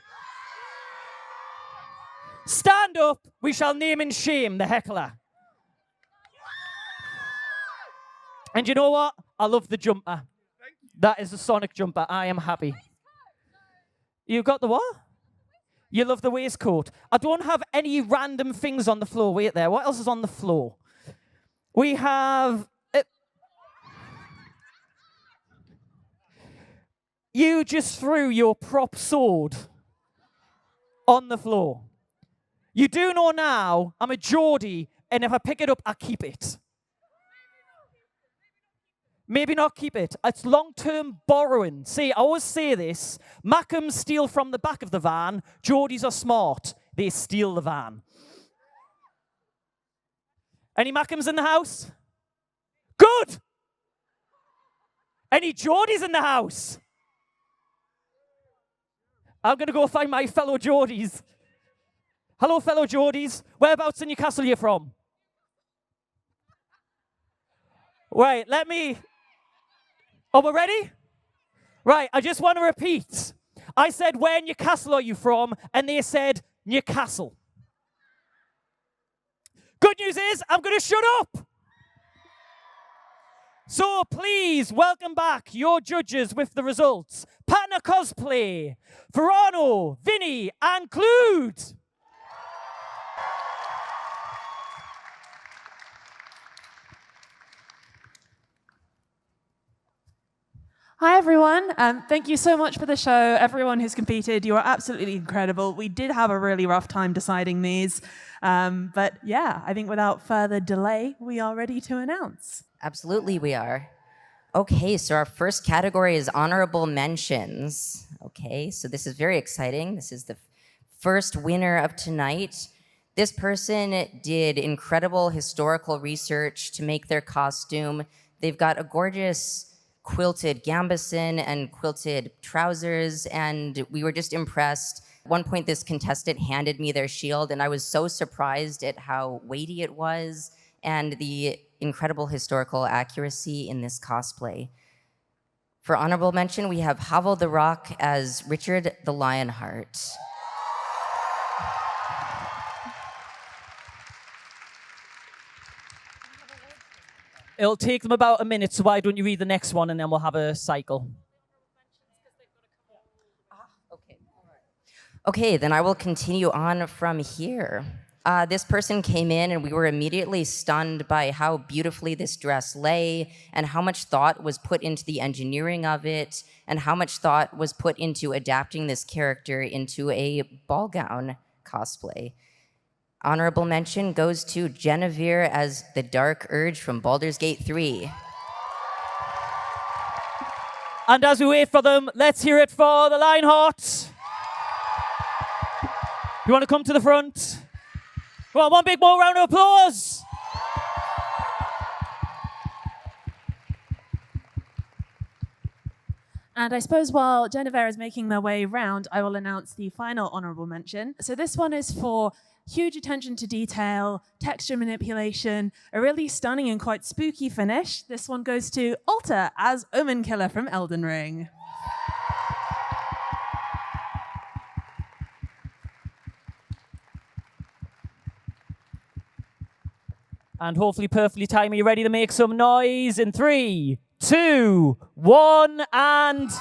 Stand up. We shall name and shame the heckler. And you know what? I love the jumper. That is a Sonic jumper. I am happy. You got the what? You love the waistcoat. I don't have any random things on the floor. Wait there. What else is on the floor? We have... You just threw your prop sword on the floor. You do know now I'm a Geordie, and if I pick it up, I keep it. Maybe not keep it. It's long-term borrowing. See, I always say this. Mackems steal from the back of the van. Geordies are smart. They steal the van. Any Mackems in the house? Good! Any Geordies in the house? I'm going to go find my fellow Geordies. Hello, fellow Geordies. Whereabouts in Newcastle are you from? Right, let me... Oh, we're ready? Right, I just want to repeat. I said, where in Newcastle are you from? And they said, Newcastle. Good news is, I'm going to shut up. So please, welcome back your judges with the results. Partner Cosplay, Verano, Vinny, and Clued. Hi, everyone. Thank you so much for the show. Everyone who's competed, you are absolutely incredible. We did have a really rough time deciding these. But yeah, I think without further delay, we are ready to announce. Absolutely, we are. Okay, so our first category is honorable mentions. Okay, so this is very exciting. This is the first winner of tonight. This person did incredible historical research to make their costume. They've got a gorgeous quilted gambeson and quilted trousers, and we were just impressed. At one point, this contestant handed me their shield, and I was so surprised at how weighty it was and the incredible historical accuracy in this cosplay. For honorable mention, we have Havel the Rock as Richard the Lionheart. It'll take them about a minute, so why don't you read the next one and then we'll have a cycle. Okay, then I will continue on from here. This person came in and we were immediately stunned by how beautifully this dress lay and how much thought was put into the engineering of it and how much thought was put into adapting this character into a ball gown cosplay. Honorable mention goes to Genevieve as the Dark Urge from Baldur's Gate 3. And as we wait for them, let's hear it for the Lionheart. You want to come to the front? Come on, one big more round of applause. And I suppose while Genevieve is making their way round, I will announce the final honourable mention. So this one is for huge attention to detail, texture manipulation, a really stunning and quite spooky finish. This one goes to Alta as Omen Killer from Elden Ring. And hopefully perfectly timed. Are you ready to make some noise? In 3, 2, 1, and...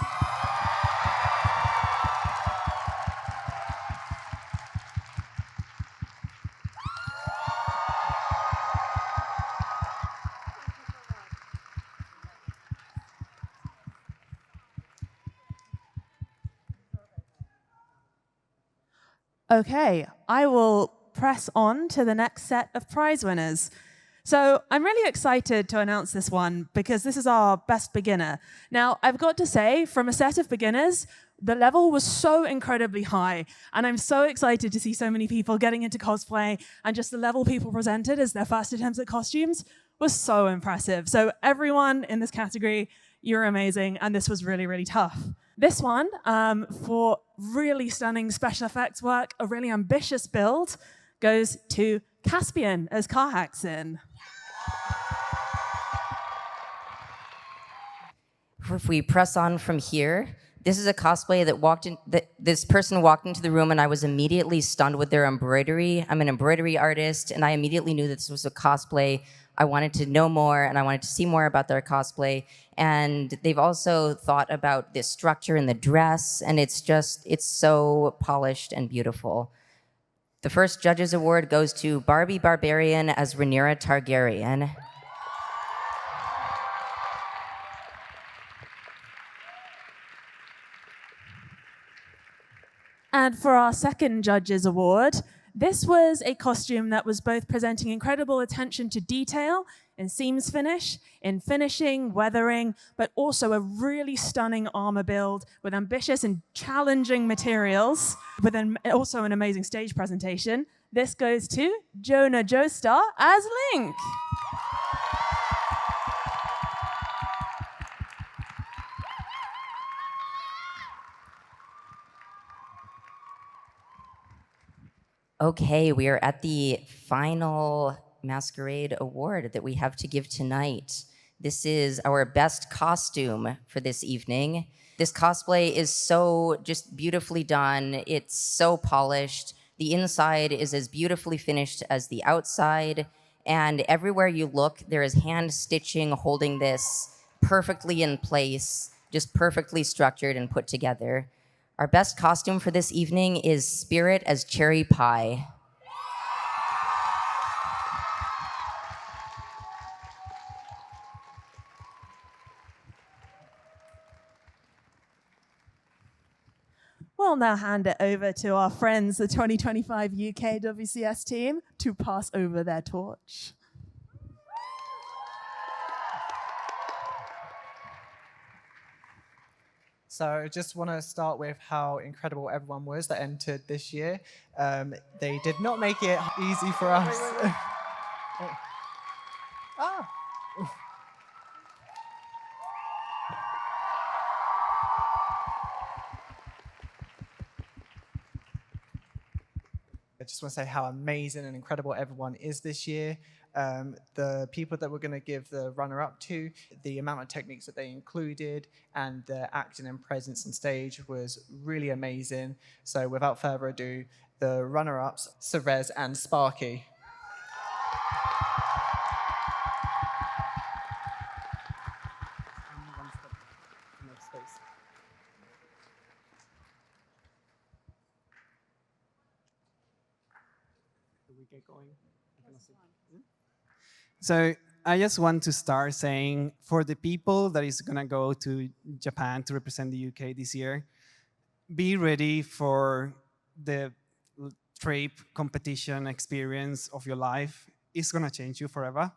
Okay, I will press on to the next set of prize winners. So I'm really excited to announce this one because this is our best beginner. Now, I've got to say, from a set of beginners, the level was so incredibly high, and I'm so excited to see so many people getting into cosplay, and just the level people presented as their first attempts at costumes was so impressive. So everyone in this category, you're amazing, and this was really, really tough. This one, for really stunning special effects work, a really ambitious build, goes to Caspian as Carhaxin. If we press on from here, this is a cosplay that this person walked into the room and I was immediately stunned with their embroidery. I'm an embroidery artist and I immediately knew that this was a cosplay. I wanted to know more and I wanted to see more about their cosplay. And they've also thought about this structure in the dress, and it's so polished and beautiful. The first Judges Award goes to Barbie Barbarian as Rhaenyra Targaryen. And for our second Judges Award, this was a costume that was both presenting incredible attention to detail in seams finish, in finishing, weathering, but also a really stunning armor build with ambitious and challenging materials, but then also an amazing stage presentation. This goes to Jonah Joestar as Link. Okay, we are at the final Masquerade Award that we have to give tonight. This is our best costume for this evening. This cosplay is so just beautifully done. It's so polished. The inside is as beautifully finished as the outside. And everywhere you look, there is hand stitching holding this perfectly in place, just perfectly structured and put together. Our best costume for this evening is Spirit as Cherry Pie. We'll now hand it over to our friends, the 2025 UK WCS team, to pass over their torch. So I just want to start with how incredible everyone was that entered this year. They did not make it easy for us. Wait. Ah. just want to say how amazing and incredible everyone is this year. The people that we're going to give the runner-up to, the amount of techniques that they included, and their acting and presence on stage was really amazing. So without further ado, the runner-ups, Cerez and Sparky. So I just want to start saying, for the people that is going to go to Japan to represent the UK this year, be ready for the trip competition experience of your life. It's going to change you forever.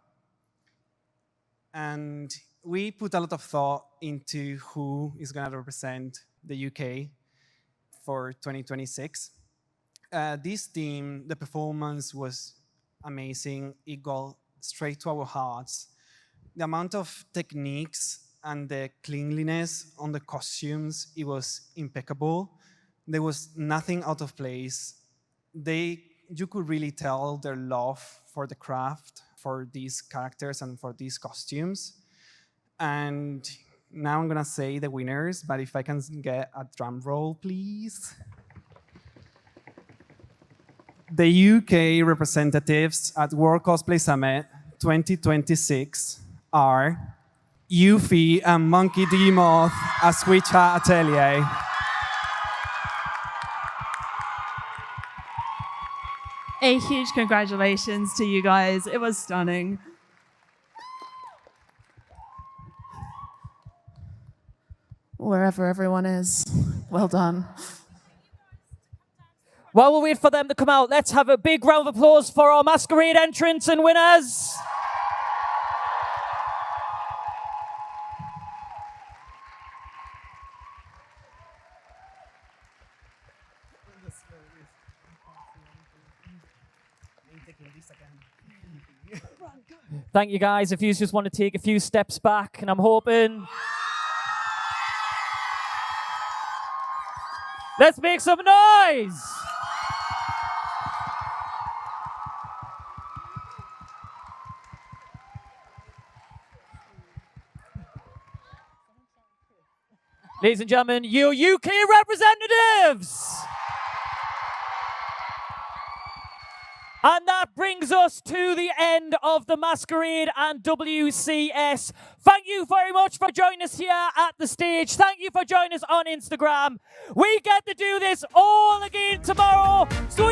And we put a lot of thought into who is going to represent the UK for 2026. This team, the performance was amazing. It got straight to our hearts. The amount of techniques and the cleanliness on the costumes, it was impeccable. There was nothing out of place. You could really tell their love for the craft, for these characters and for these costumes. And now I'm gonna say the winners, but if I can get a drum roll, please. The UK representatives at World Cosplay Summit 2026 are Yuffie and Monkey D. Moth at Switch Hat Atelier. A huge congratulations to you guys. It was stunning. Wherever everyone is, well done. While we wait for them to come out, let's have a big round of applause for our Masquerade entrants and winners. Thank you, guys. If you just want to take a few steps back, and I'm hoping... Let's make some noise! Ladies and gentlemen, your UK representatives! And that brings us to the end of the Masquerade and WCS. Thank you very much for joining us here at the stage. Thank you for joining us on Instagram. We get to do this all again tomorrow. So